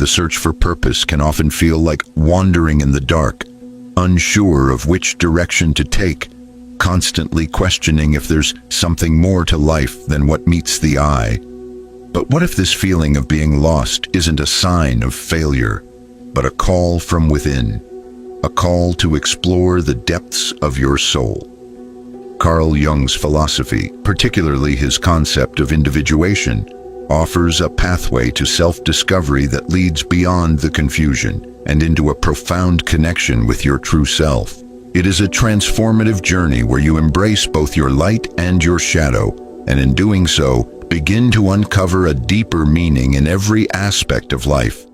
The search for purpose can often feel like wandering in the dark, unsure of which direction to take, constantly questioning if there's something more to life than what meets the eye. But what if this feeling of being lost isn't a sign of failure, but a call from within, a call to explore the depths of your soul? Carl Jung's philosophy, particularly his concept of individuation, offers a pathway to self-discovery that leads beyond the confusion and into a profound connection with your true self. It is a transformative journey where you embrace both your light and your shadow, and in doing so, begin to uncover a deeper meaning in every aspect of life.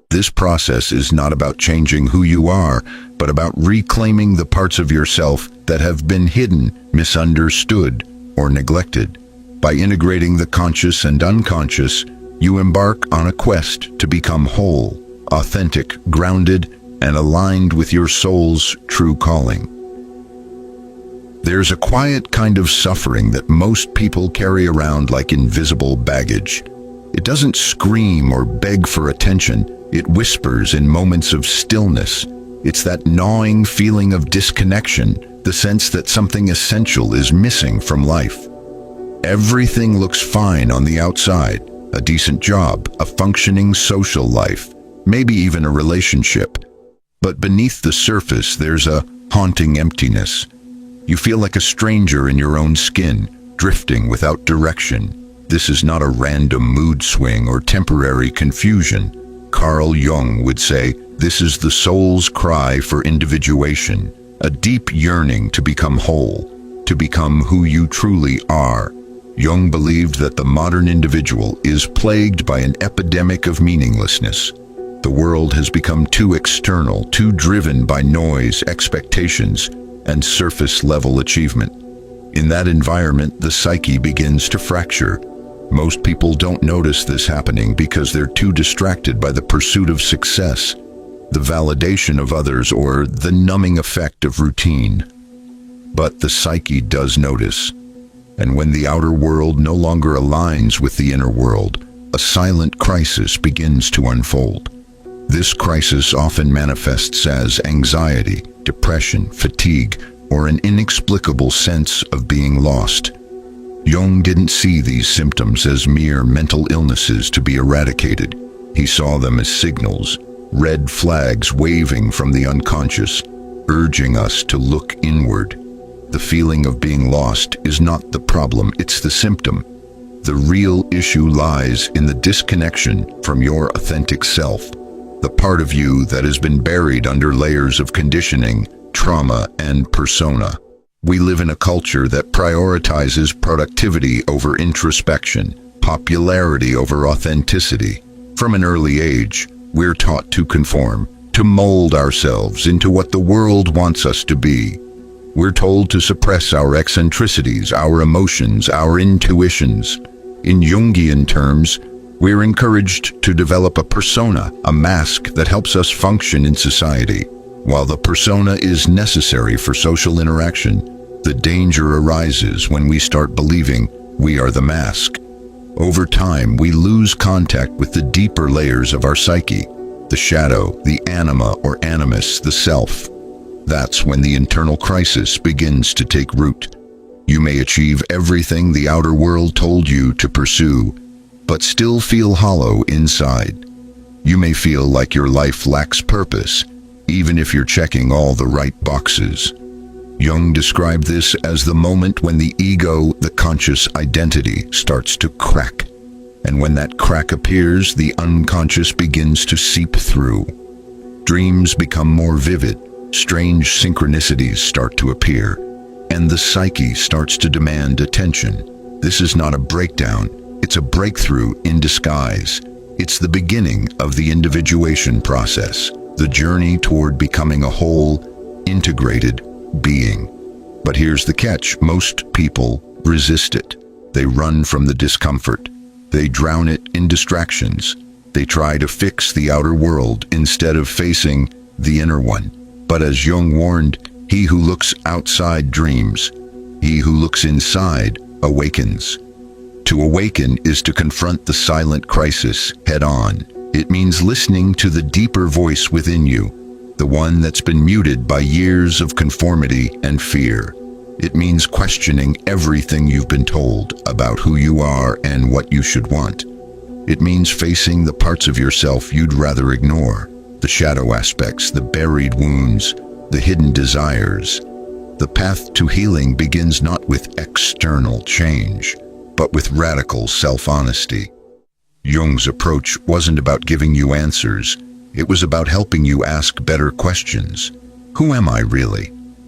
This process is not about changing who you are, but about reclaiming the parts of yourself that have been hidden, misunderstood, or neglected. By integrating the conscious and unconscious, you embark on a quest to become whole, authentic, grounded, and aligned with your soul's true calling. There's a quiet kind of suffering that most people carry around like invisible baggage. It doesn't scream or beg for attention. It whispers in moments of stillness. It's that gnawing feeling of disconnection, the sense that something essential is missing from life. Everything looks fine on the outside: a decent job, a functioning social life, maybe even a relationship. But beneath the surface, there's a haunting emptiness. You feel like a stranger in your own skin, drifting without direction. This is not a random mood swing or temporary confusion. Carl Jung would say, this is the soul's cry for individuation, a deep yearning to become whole, to become who you truly are. Jung believed that the modern individual is plagued by an epidemic of meaninglessness. The world has become too external, too driven by noise, expectations, and surface-level achievement. In that environment, the psyche begins to fracture. Most people don't notice this happening because they're too distracted by the pursuit of success, the validation of others, or the numbing effect of routine. But the psyche does notice. And when the outer world no longer aligns with the inner world, a silent crisis begins to unfold. This crisis often manifests as anxiety, depression, fatigue, or an inexplicable sense of being lost. Jung didn't see these symptoms as mere mental illnesses to be eradicated. He saw them as signals, red flags waving from the unconscious, urging us to look inward. The feeling of being lost is not the problem, it's the symptom. The real issue lies in the disconnection from your authentic self, the part of you that has been buried under layers of conditioning, trauma, and persona. We live in a culture that prioritizes productivity over introspection, popularity over authenticity. From an early age, we're taught to conform, to mold ourselves into what the world wants us to be. We're told to suppress our eccentricities, our emotions, our intuitions. In Jungian terms, we're encouraged to develop a persona, a mask that helps us function in society. While the persona is necessary for social interaction, the danger arises when we start believing we are the mask. Over time, we lose contact with the deeper layers of our psyche, the shadow, the anima or animus, the self. That's when the internal crisis begins to take root. You may achieve everything the outer world told you to pursue, but still feel hollow inside. You may feel like your life lacks purpose, even if you're checking all the right boxes. Jung described this as the moment when the ego, the conscious identity, starts to crack. And when that crack appears, the unconscious begins to seep through. Dreams become more vivid, strange synchronicities start to appear, and the psyche starts to demand attention. This is not a breakdown, it's a breakthrough in disguise. It's the beginning of the individuation process, the journey toward becoming a whole, integrated being. But here's the catch: most people resist it. They run from the discomfort. They drown it in distractions. They try to fix the outer world instead of facing the inner one. But as Jung warned, he who looks outside dreams. He who looks inside awakens. To awaken is to confront the silent crisis head on. It means listening to the deeper voice within you, the one that's been muted by years of conformity and fear. It means questioning everything you've been told about who you are and what you should want. It means facing the parts of yourself you'd rather ignore, the shadow aspects, the buried wounds, the hidden desires. The path to healing begins not with external change, but with radical self-honesty. Jung's approach wasn't about giving you answers. It was about helping you ask better questions. Who am I really?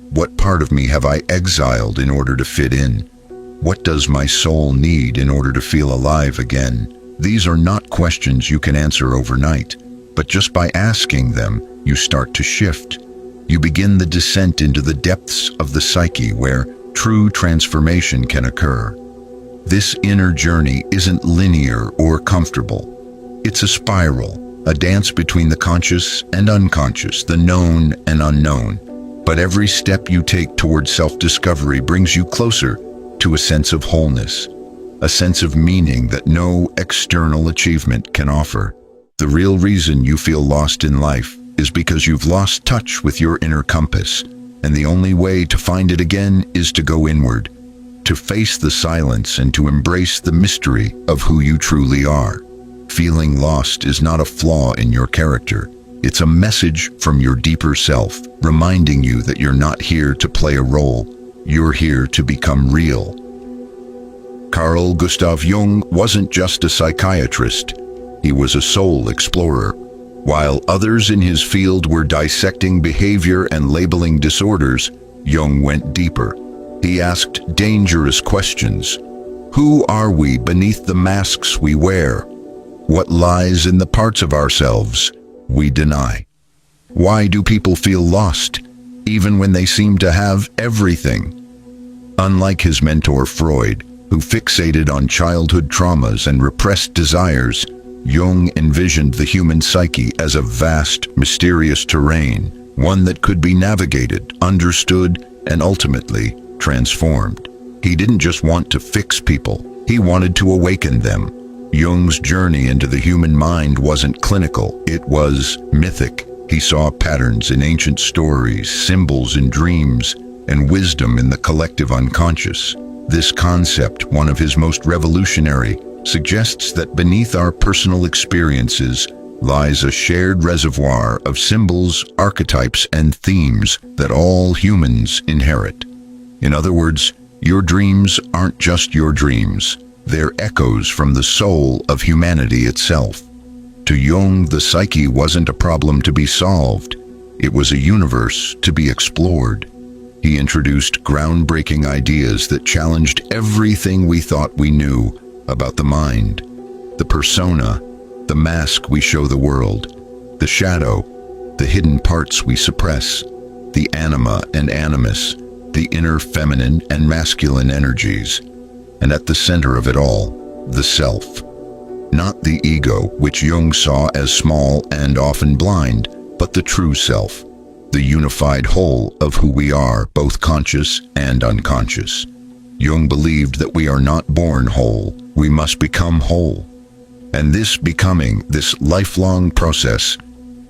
What part of me have I exiled in order to fit in? What does my soul need in order to feel alive again? These are not questions you can answer overnight, but just by asking them, you start to shift. You begin the descent into the depths of the psyche where true transformation can occur. This inner journey isn't linear or comfortable. It's a spiral, a dance between the conscious and unconscious, the known and unknown. But every step you take towards self-discovery brings you closer to a sense of wholeness, a sense of meaning that no external achievement can offer. The real reason you feel lost in life is because you've lost touch with your inner compass, and the only way to find it again is to go inward, to face the silence and to embrace the mystery of who you truly are. Feeling lost is not a flaw in your character. It's a message from your deeper self, reminding you that you're not here to play a role. You're here to become real. Carl Gustav Jung wasn't just a psychiatrist. He was a soul explorer. While others in his field were dissecting behavior and labeling disorders, Jung went deeper. He asked dangerous questions. Who are we beneath the masks we wear? What lies in the parts of ourselves we deny? Why do people feel lost, even when they seem to have everything? Unlike his mentor Freud, who fixated on childhood traumas and repressed desires, Jung envisioned the human psyche as a vast, mysterious terrain, one that could be navigated, understood, and ultimately transformed. He didn't just want to fix people, he wanted to awaken them. Jung's journey into the human mind wasn't clinical, it was mythic. He saw patterns in ancient stories, symbols in dreams, and wisdom in the collective unconscious. This concept, one of his most revolutionary, suggests that beneath our personal experiences lies a shared reservoir of symbols, archetypes, and themes that all humans inherit. In other words, your dreams aren't just your dreams. They're echoes from the soul of humanity itself. To Jung, the psyche wasn't a problem to be solved. It was a universe to be explored. He introduced groundbreaking ideas that challenged everything we thought we knew about the mind, the persona, the mask we show the world, the shadow, the hidden parts we suppress, the anima and animus, the inner feminine and masculine energies, and at the center of it all, the self. Not the ego, which Jung saw as small and often blind, but the true self, the unified whole of who we are, both conscious and unconscious. Jung believed that we are not born whole, we must become whole. And this becoming, this lifelong process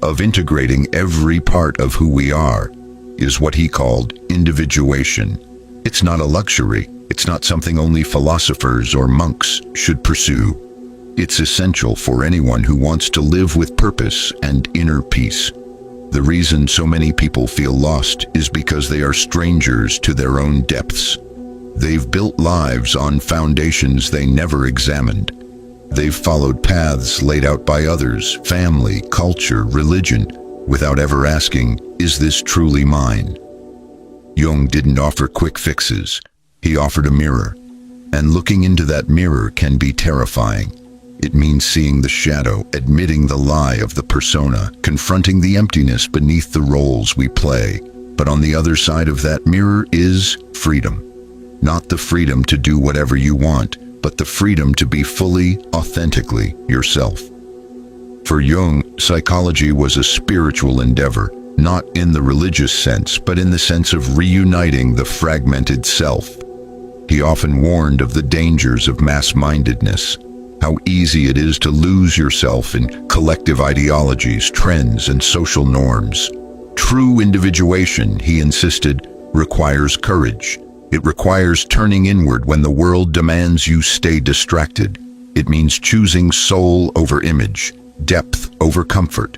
of integrating every part of who we are, is what he called individuation. It's not a luxury. It's not something only philosophers or monks should pursue. It's essential for anyone who wants to live with purpose and inner peace. The reason so many people feel lost is because they are strangers to their own depths. They've built lives on foundations they never examined. They've followed paths laid out by others, family, culture, religion, without ever asking, is this truly mine? Jung didn't offer quick fixes. He offered a mirror. And looking into that mirror can be terrifying. It means seeing the shadow, admitting the lie of the persona, confronting the emptiness beneath the roles we play. But on the other side of that mirror is freedom. Not the freedom to do whatever you want, but the freedom to be fully, authentically yourself. For Jung, psychology was a spiritual endeavor, not in the religious sense, but in the sense of reuniting the fragmented self. He often warned of the dangers of mass-mindedness. how easy it is to lose yourself in collective ideologies, trends, and social norms. True individuation, he insisted, requires courage. It requires turning inward when the world demands you stay distracted. It means choosing soul over image, depth over comfort.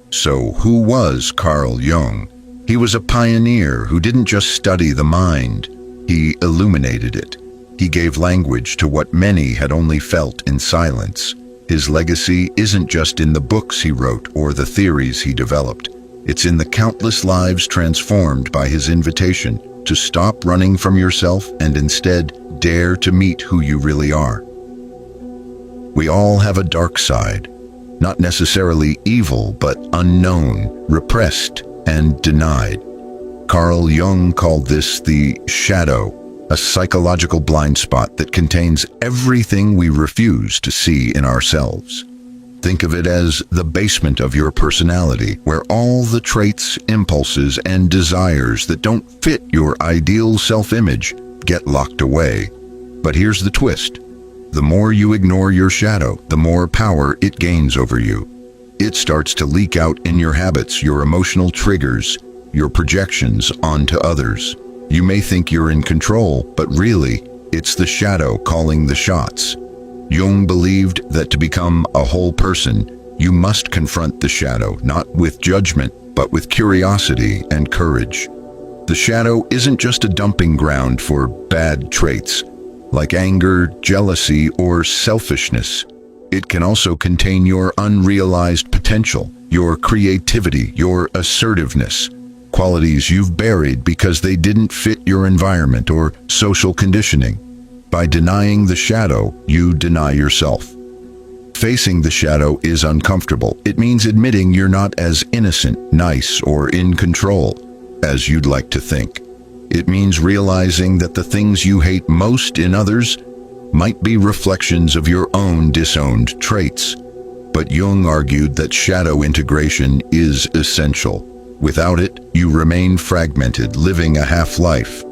So, who was Carl Jung? He was a pioneer who didn't just study the mind, he illuminated it. He gave language to what many had only felt in silence. His legacy isn't just in the books he wrote or the theories he developed. It's in the countless lives transformed by his invitation to stop running from yourself and instead dare to meet who you really are. We all have a dark side, not necessarily evil, but unknown, repressed, and denied. Carl Jung called this the shadow, a psychological blind spot that contains everything we refuse to see in ourselves. Think of it as the basement of your personality, where all the traits, impulses, and desires that don't fit your ideal self-image get locked away. But here's the twist. The more you ignore your shadow, the more power it gains over you. It starts to leak out in your habits, your emotional triggers, your projections onto others. You may think you're in control, but really, it's the shadow calling the shots. Jung believed that to become a whole person, you must confront the shadow, not with judgment, but with curiosity and courage. The shadow isn't just a dumping ground for bad traits, like anger, jealousy, or selfishness. It can also contain your unrealized potential, your creativity, your assertiveness, qualities you've buried because they didn't fit your environment or social conditioning. By denying the shadow, you deny yourself. Facing the shadow is uncomfortable. It means admitting you're not as innocent, nice, or in control as you'd like to think. It means realizing that the things you hate most in others might be reflections of your own disowned traits. But Jung argued that shadow integration is essential. Without it, you remain fragmented, living a half-life.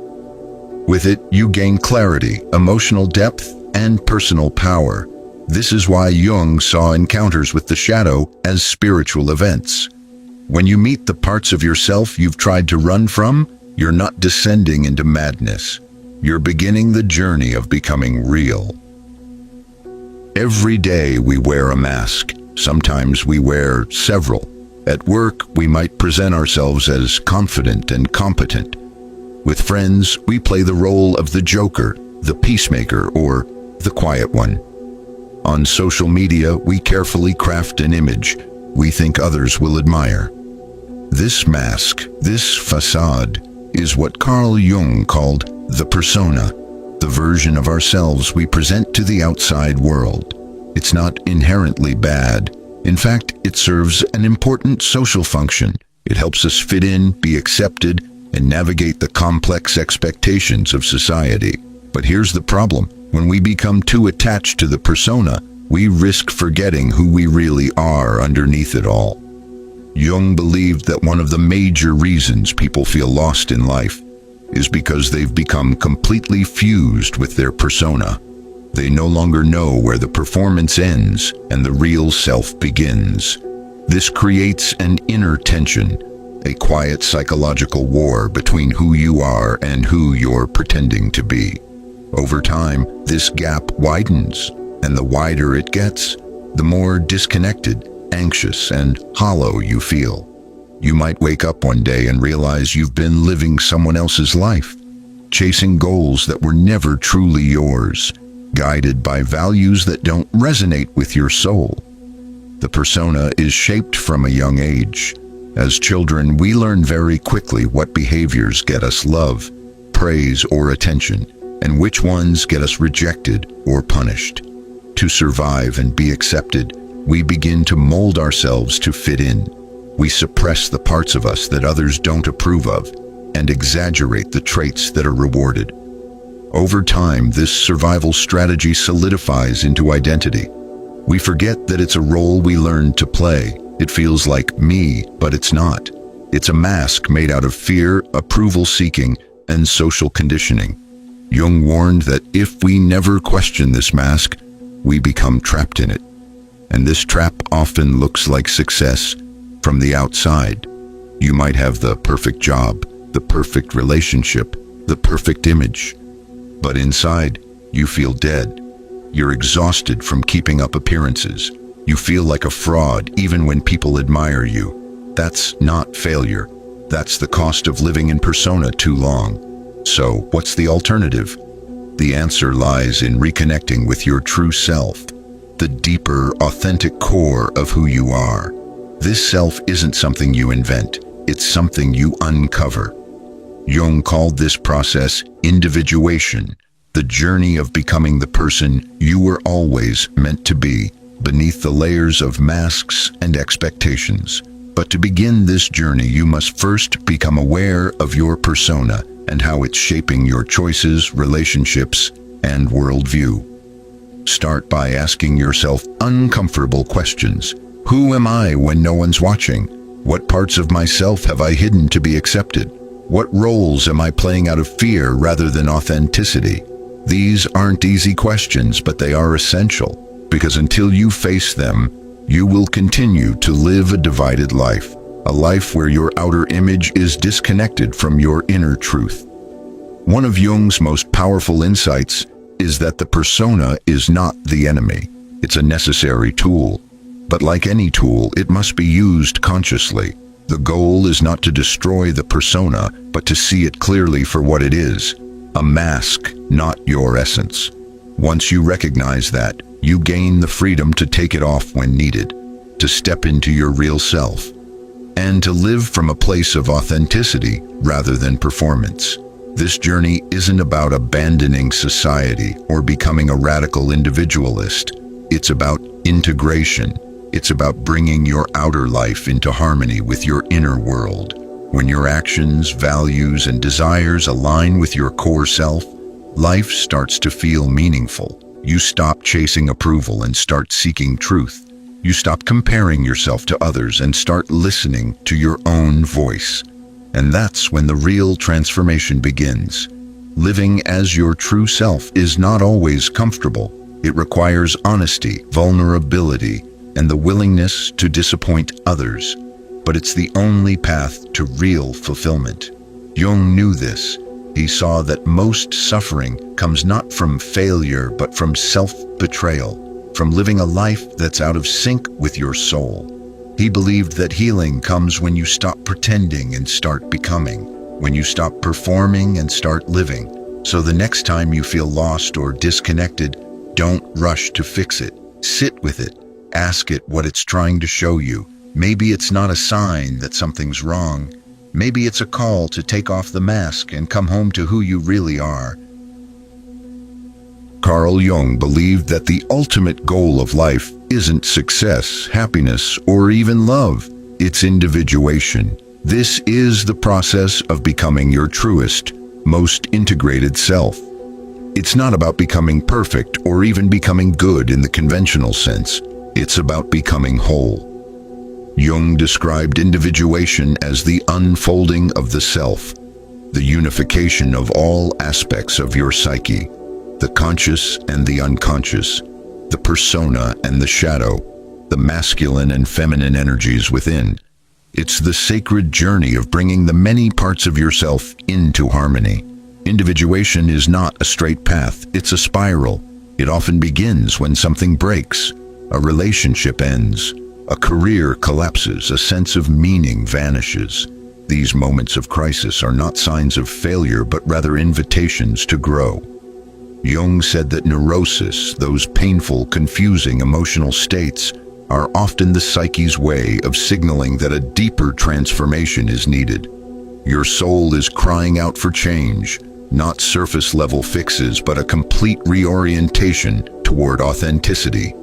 With it, you gain clarity, emotional depth, and personal power. This is why Jung saw encounters with the shadow as spiritual events. When you meet the parts of yourself you've tried to run from, you're not descending into madness. You're beginning the journey of becoming real. Every day we wear a mask. Sometimes we wear several. At work, we might present ourselves as confident and competent. With friends, we play the role of the joker, the peacemaker, or the quiet one. On social media, we carefully craft an image we think others will admire. This mask, this facade, is what Carl Jung called the persona, the version of ourselves we present to the outside world. It's not inherently bad. In fact, it serves an important social function. It helps us fit in, be accepted, and navigate the complex expectations of society. But here's the problem. When we become too attached to the persona, we risk forgetting who we really are underneath it all. Jung believed that one of the major reasons people feel lost in life is because they've become completely fused with their persona. They no longer know where the performance ends and the real self begins. This creates an inner tension, a quiet psychological war between who you are and who you're pretending to be. Over time, this gap widens, and the wider it gets, the more disconnected, anxious, and hollow you feel. You might wake up one day and realize you've been living someone else's life, chasing goals that were never truly yours, guided by values that don't resonate with your soul. The persona is shaped from a young age. As children, we learn very quickly what behaviors get us love, praise, or attention, and which ones get us rejected or punished. To survive and be accepted, we begin to mold ourselves to fit in. We suppress the parts of us that others don't approve of and exaggerate the traits that are rewarded. Over time, this survival strategy solidifies into identity. We forget that it's a role we learned to play. It feels like me, but it's not. It's a mask made out of fear, approval-seeking, and social conditioning. Jung warned that if we never question this mask, we become trapped in it. And this trap often looks like success from the outside. You might have the perfect job, the perfect relationship, the perfect image. But inside, you feel dead. You're exhausted from keeping up appearances. You feel like a fraud even when people admire you. That's not failure. That's the cost of living in persona too long. So, what's the alternative? The answer lies in reconnecting with your true self, the deeper, authentic core of who you are. This self isn't something you invent, it's something you uncover. Jung called this process individuation, the journey of becoming the person you were always meant to be, beneath the layers of masks and expectations. But to begin this journey, you must first become aware of your persona and how it's shaping your choices, relationships, and worldview. Start by asking yourself uncomfortable questions. Who am I when no one's watching? What parts of myself have I hidden to be accepted? What roles am I playing out of fear rather than authenticity? These aren't easy questions, but they are essential, because until you face them, you will continue to live a divided life, a life where your outer image is disconnected from your inner truth. One of Jung's most powerful insights is that the persona is not the enemy. It's a necessary tool. But like any tool, it must be used consciously. The goal is not to destroy the persona, but to see it clearly for what it is, a mask, not your essence. Once you recognize that, you gain the freedom to take it off when needed, to step into your real self, and to live from a place of authenticity rather than performance. This journey isn't about abandoning society or becoming a radical individualist. It's about integration. It's about bringing your outer life into harmony with your inner world. When your actions, values, and desires align with your core self, life starts to feel meaningful. You stop chasing approval and start seeking truth. You stop comparing yourself to others and start listening to your own voice. And that's when the real transformation begins. Living as your true self is not always comfortable. It requires honesty, vulnerability, and the willingness to disappoint others. But it's the only path to real fulfillment. Jung knew this. He saw that most suffering comes not from failure, but from self-betrayal, from living a life that's out of sync with your soul. He believed that healing comes when you stop pretending and start becoming, when you stop performing and start living. So the next time you feel lost or disconnected, don't rush to fix it. Sit with it. Ask it what it's trying to show you. Maybe it's not a sign that something's wrong. Maybe it's a call to take off the mask and come home to who you really are. Carl Jung believed that the ultimate goal of life isn't success, happiness, or even love. It's individuation. This is the process of becoming your truest, most integrated self. It's not about becoming perfect or even becoming good in the conventional sense. It's about becoming whole. Jung described individuation as the unfolding of the self, the unification of all aspects of your psyche, the conscious and the unconscious, the persona and the shadow, the masculine and feminine energies within. It's the sacred journey of bringing the many parts of yourself into harmony. Individuation is not a straight path, it's a spiral. It often begins when something breaks, a relationship ends, a career collapses, a sense of meaning vanishes. These moments of crisis are not signs of failure, but rather invitations to grow. Jung said that neurosis, those painful, confusing emotional states, are often the psyche's way of signaling that a deeper transformation is needed. Your soul is crying out for change, not surface-level fixes, but a complete reorientation toward authenticity.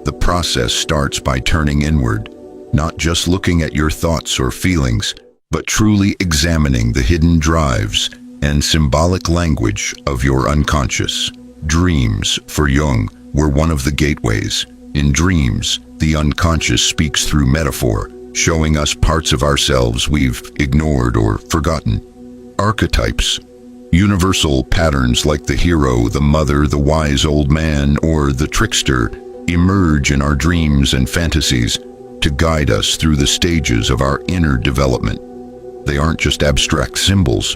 The process starts by turning inward, not just looking at your thoughts or feelings, but truly examining the hidden drives and symbolic language of your unconscious. Dreams, for Jung, were one of the gateways. In dreams, the unconscious speaks through metaphor, showing us parts of ourselves we've ignored or forgotten. Archetypes. Universal patterns like the hero, the mother, the wise old man, or the trickster emerge in our dreams and fantasies to guide us through the stages of our inner development. They aren't just abstract symbols.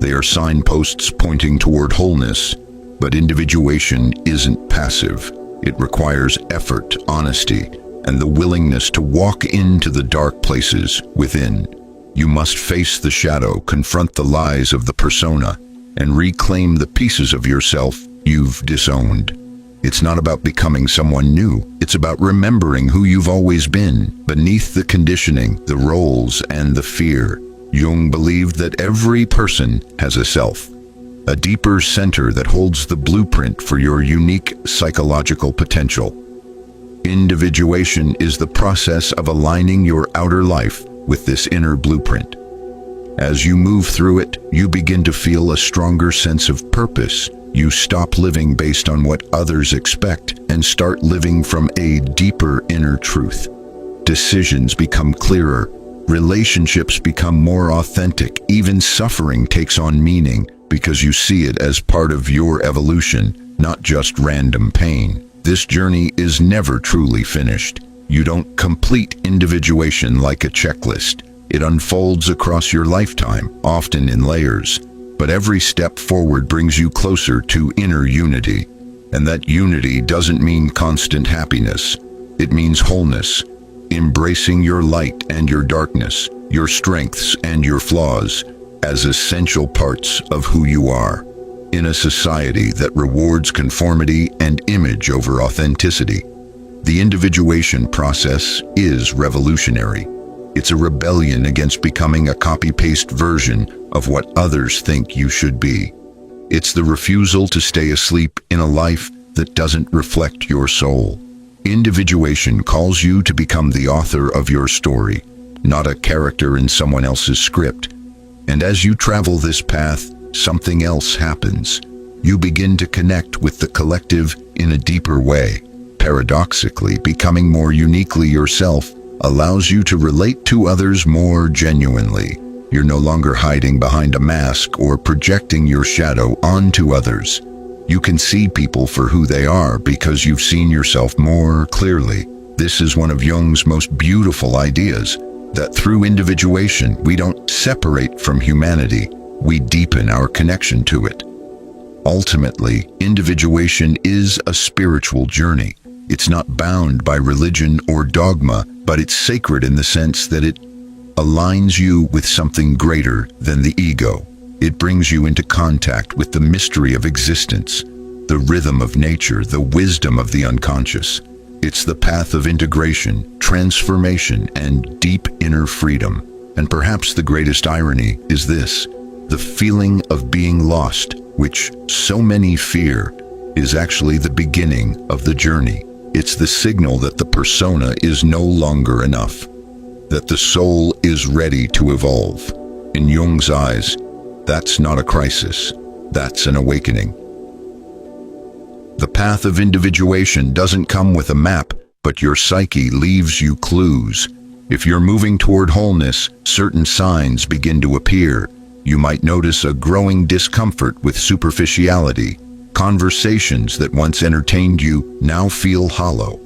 They are signposts pointing toward wholeness. But individuation isn't passive. It requires effort, honesty, and the willingness to walk into the dark places within. You must face the shadow, confront the lies of the persona, and reclaim the pieces of yourself you've disowned. It's not about becoming someone new. It's about remembering who you've always been, beneath the conditioning, the roles, and the fear. Jung believed that every person has a self, a deeper center that holds the blueprint for your unique psychological potential. Individuation is the process of aligning your outer life with this inner blueprint. As you move through it, you begin to feel a stronger sense of purpose. You stop living based on what others expect and start living from a deeper inner truth. Decisions become clearer. Relationships become more authentic. Even suffering takes on meaning because you see it as part of your evolution, not just random pain. This journey is never truly finished. You don't complete individuation like a checklist. It unfolds across your lifetime, often in layers. But every step forward brings you closer to inner unity. And that unity doesn't mean constant happiness. It means wholeness, embracing your light and your darkness, your strengths and your flaws, as essential parts of who you are. In a society that rewards conformity and image over authenticity, the individuation process is revolutionary. It's a rebellion against becoming a copy-paste version of what others think you should be. It's the refusal to stay asleep in a life that doesn't reflect your soul. Individuation calls you to become the author of your story, not a character in someone else's script. And as you travel this path, something else happens. You begin to connect with the collective in a deeper way. Paradoxically, becoming more uniquely yourself allows you to relate to others more genuinely. You're no longer hiding behind a mask or projecting your shadow onto others. You can see people for who they are because you've seen yourself more clearly. This is one of Jung's most beautiful ideas, that through individuation, we don't separate from humanity, we deepen our connection to it. Ultimately, individuation is a spiritual journey. It's not bound by religion or dogma, but it's sacred in the sense that it aligns you with something greater than the ego. It brings you into contact with the mystery of existence, the rhythm of nature, the wisdom of the unconscious. It's the path of integration, transformation, and deep inner freedom. And perhaps the greatest irony is this: the feeling of being lost, which so many fear, is actually the beginning of the journey. It's the signal that the persona is no longer enough, that the soul is ready to evolve. In Jung's eyes, that's not a crisis, that's an awakening. The path of individuation doesn't come with a map, but your psyche leaves you clues. If you're moving toward wholeness, certain signs begin to appear. You might notice a growing discomfort with superficiality. Conversations that once entertained you now feel hollow.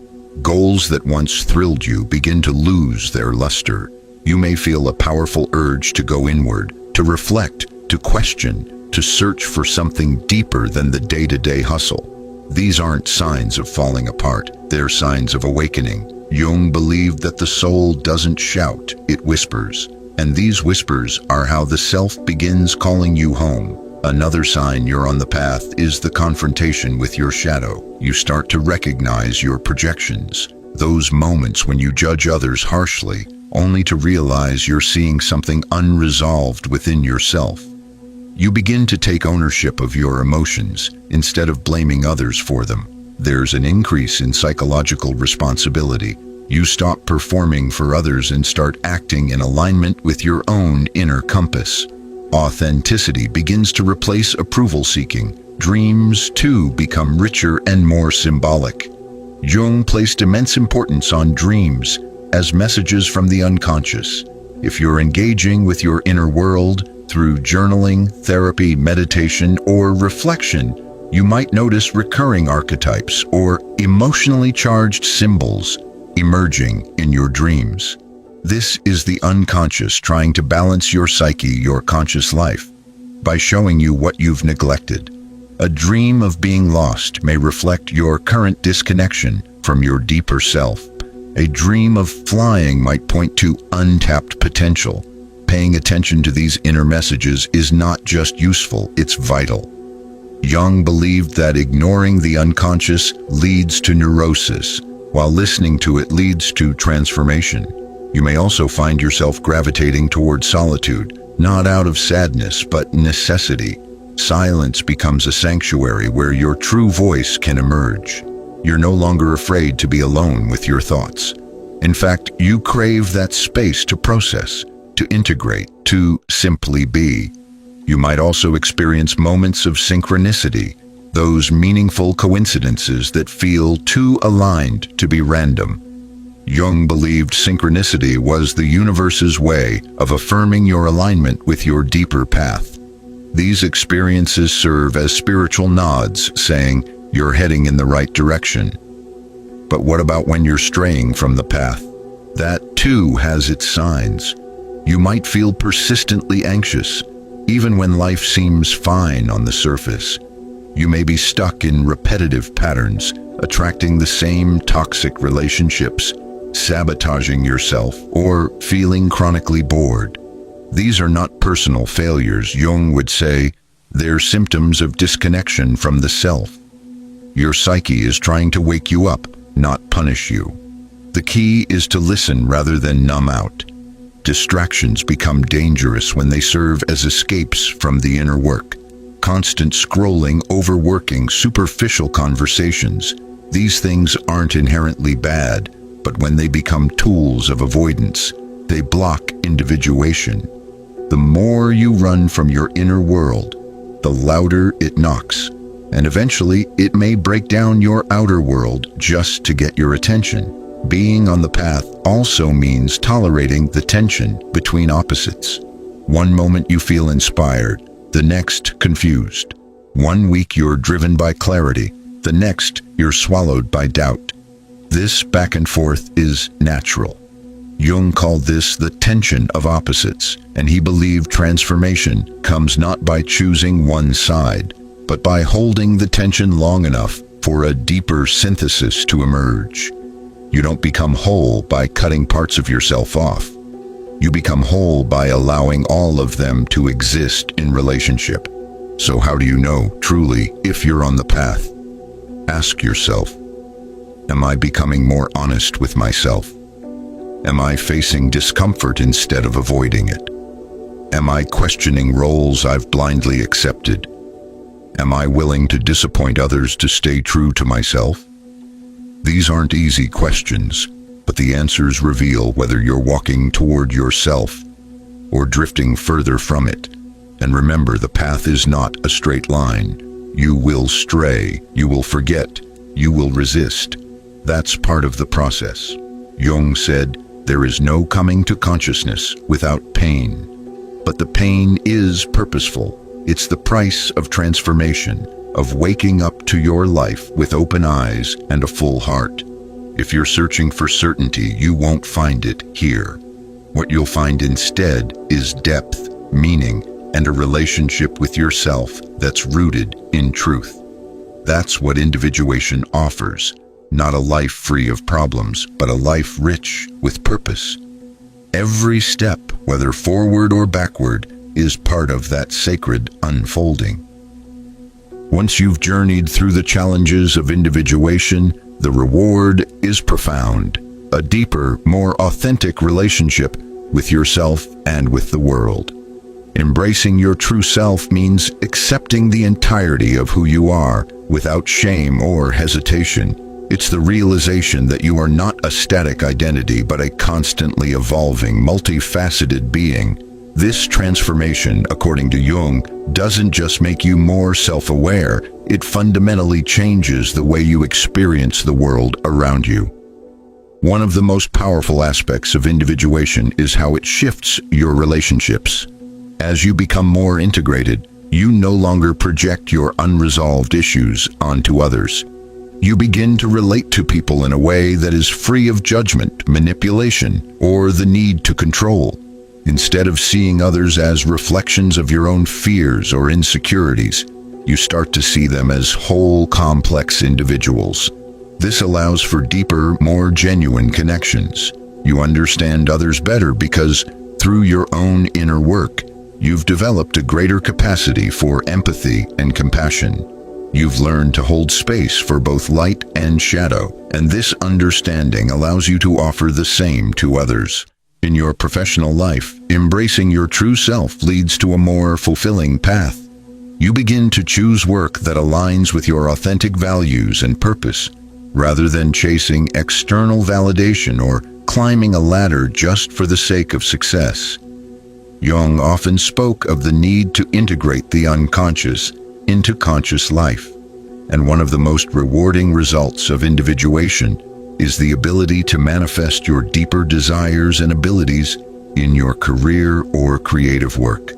Goals that once thrilled you begin to lose their luster. You may feel a powerful urge to go inward, to reflect, to question, to search for something deeper than the day-to-day hustle. These aren't signs of falling apart, they're signs of awakening. Jung believed that the soul doesn't shout, it whispers. And these whispers are how the self begins calling you home. Another sign you're on the path is the confrontation with your shadow. You start to recognize your projections, those moments when you judge others harshly, only to realize you're seeing something unresolved within yourself. You begin to take ownership of your emotions instead of blaming others for them. There's an increase in psychological responsibility. You stop performing for others and start acting in alignment with your own inner compass. Authenticity begins to replace approval-seeking. Dreams, too, become richer and more symbolic. Jung placed immense importance on dreams as messages from the unconscious. If you're engaging with your inner world, Through journaling, therapy, meditation, or reflection, you might notice recurring archetypes or emotionally charged symbols emerging in your dreams. This is the unconscious trying to balance your psyche, your conscious life, by showing you what you've neglected. A dream of being lost may reflect your current disconnection from your deeper self. A dream of flying might point to untapped potential. Paying attention to these inner messages is not just useful, it's vital. Jung believed that ignoring the unconscious leads to neurosis, while listening to it leads to transformation. You may also find yourself gravitating toward solitude, not out of sadness, but necessity. Silence becomes a sanctuary where your true voice can emerge. You're no longer afraid to be alone with your thoughts. In fact, you crave that space to process, to integrate, to simply be. You might also experience moments of synchronicity, those meaningful coincidences that feel too aligned to be random. Jung believed synchronicity was the universe's way of affirming your alignment with your deeper path. These experiences serve as spiritual nods, saying you're heading in the right direction. But what about when you're straying from the path? That too has its signs. You might feel persistently anxious, even when life seems fine on the surface. You may be stuck in repetitive patterns, attracting the same toxic relationships, sabotaging yourself, or feeling chronically bored. These are not personal failures. Jung would say they're symptoms of disconnection from the self. Your psyche is trying to wake you up, not punish you. The key is to listen rather than numb out. Distractions become dangerous when they serve as escapes from the inner work. Constant scrolling, overworking, superficial conversations. These things aren't inherently bad, but when they become tools of avoidance, they block individuation. The more you run from your inner world, the louder it knocks, and eventually it may break down your outer world just to get your attention. Being on the path also means tolerating the tension between opposites. One moment you feel inspired, the next confused. One week you're driven by clarity, the next you're swallowed by doubt. This back and forth is natural. Jung called this the tension of opposites, and he believed transformation comes not by choosing one side, but by holding the tension long enough for a deeper synthesis to emerge. You don't become whole by cutting parts of yourself off. You become whole by allowing all of them to exist in relationship. So how do you know, truly, if you're on the path? Ask yourself, am I becoming more honest with myself? Am I facing discomfort instead of avoiding it? Am I questioning roles I've blindly accepted? Am I willing to disappoint others to stay true to myself? These aren't easy questions, but the answers reveal whether you're walking toward yourself or drifting further from it. And remember, the path is not a straight line. You will stray, you will forget, you will resist. That's part of the process. Jung said, there is no coming to consciousness without pain. But the pain is purposeful. It's the price of transformation, of waking up to your life with open eyes and a full heart. If you're searching for certainty, you won't find it here. What you'll find instead is depth, meaning, and a relationship with yourself that's rooted in truth. That's what individuation offers. Not a life free of problems, but a life rich with purpose. Every step, whether forward or backward, is part of that sacred unfolding. Once you've journeyed through the challenges of individuation, the reward is profound. A deeper, more authentic relationship with yourself and with the world. Embracing your true self means accepting the entirety of who you are without shame or hesitation. It's the realization that you are not a static identity, but a constantly evolving, multifaceted being. This transformation, according to Jung, doesn't just make you more self-aware, it fundamentally changes the way you experience the world around you. One of the most powerful aspects of individuation is how it shifts your relationships. As you become more integrated, you no longer project your unresolved issues onto others. You begin to relate to people in a way that is free of judgment, manipulation, or the need to control. Instead of seeing others as reflections of your own fears or insecurities, you start to see them as whole, complex individuals. This allows for deeper, more genuine connections. You understand others better because, through your own inner work, you've developed a greater capacity for empathy and compassion. You've learned to hold space for both light and shadow, and this understanding allows you to offer the same to others. In your professional life, embracing your true self leads to a more fulfilling path. You begin to choose work that aligns with your authentic values and purpose, rather than chasing external validation or climbing a ladder just for the sake of success. Jung often spoke of the need to integrate the unconscious into conscious life, and one of the most rewarding results of individuation is the ability to manifest your deeper desires and abilities in your career or creative work.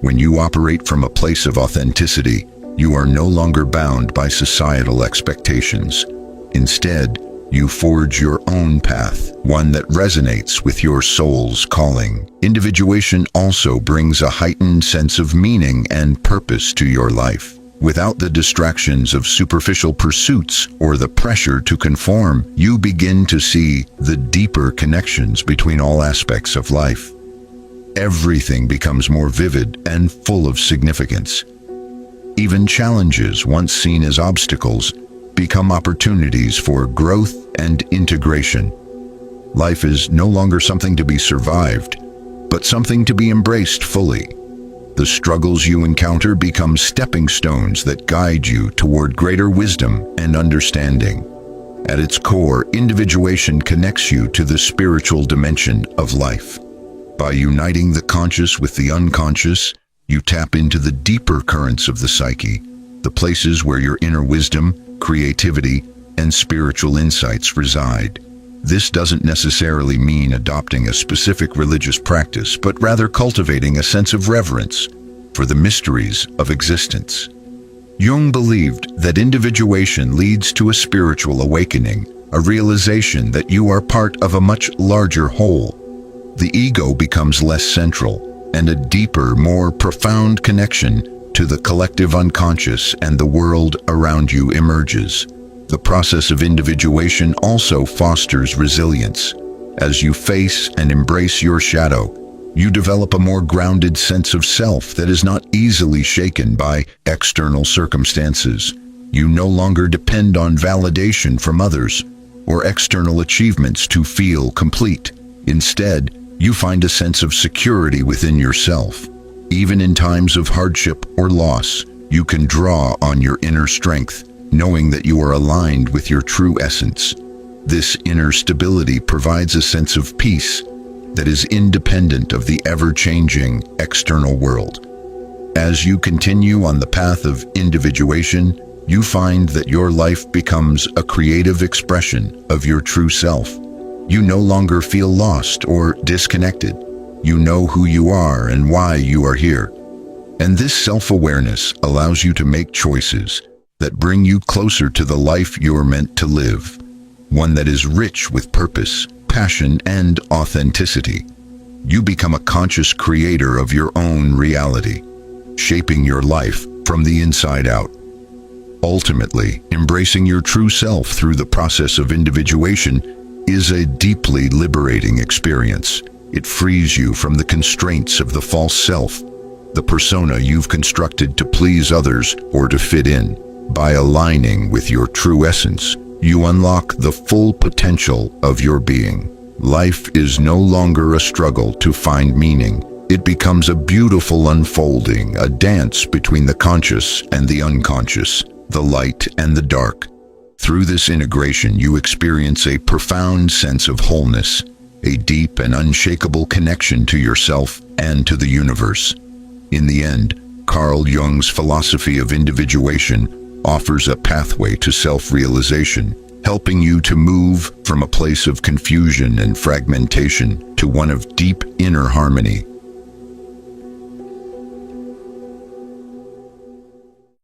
When you operate from a place of authenticity, you are no longer bound by societal expectations. Instead, you forge your own path, one that resonates with your soul's calling. Individuation also brings a heightened sense of meaning and purpose to your life. Without the distractions of superficial pursuits or the pressure to conform, you begin to see the deeper connections between all aspects of life. Everything becomes more vivid and full of significance. Even challenges once seen as obstacles become opportunities for growth and integration. Life is no longer something to be survived, but something to be embraced fully. The struggles you encounter become stepping stones that guide you toward greater wisdom and understanding. At its core, individuation connects you to the spiritual dimension of life. By uniting the conscious with the unconscious, you tap into the deeper currents of the psyche, the places where your inner wisdom, creativity, and spiritual insights reside. This doesn't necessarily mean adopting a specific religious practice, but rather cultivating a sense of reverence for the mysteries of existence. Jung believed that individuation leads to a spiritual awakening, a realization that you are part of a much larger whole. The ego becomes less central, and a deeper, more profound connection to the collective unconscious and the world around you emerges. The process of individuation also fosters resilience. As you face and embrace your shadow, you develop a more grounded sense of self that is not easily shaken by external circumstances. You no longer depend on validation from others or external achievements to feel complete. Instead, you find a sense of security within yourself. Even in times of hardship or loss, you can draw on your inner strength, knowing that you are aligned with your true essence. This inner stability provides a sense of peace that is independent of the ever-changing external world. As you continue on the path of individuation, you find that your life becomes a creative expression of your true self. You no longer feel lost or disconnected. You know who you are and why you are here. And this self-awareness allows you to make choices that bring you closer to the life you're meant to live, one that is rich with purpose, passion, and authenticity. You become a conscious creator of your own reality, shaping your life from the inside out. Ultimately, embracing your true self through the process of individuation is a deeply liberating experience. It frees you from the constraints of the false self, the persona you've constructed to please others or to fit in. By aligning with your true essence, you unlock the full potential of your being. Life is no longer a struggle to find meaning. It becomes a beautiful unfolding, a dance between the conscious and the unconscious, the light and the dark. Through this integration, you experience a profound sense of wholeness, a deep and unshakable connection to yourself and to the universe. In the end, Carl Jung's philosophy of individuation offers a pathway to self-realization, helping you to move from a place of confusion and fragmentation to one of deep inner harmony.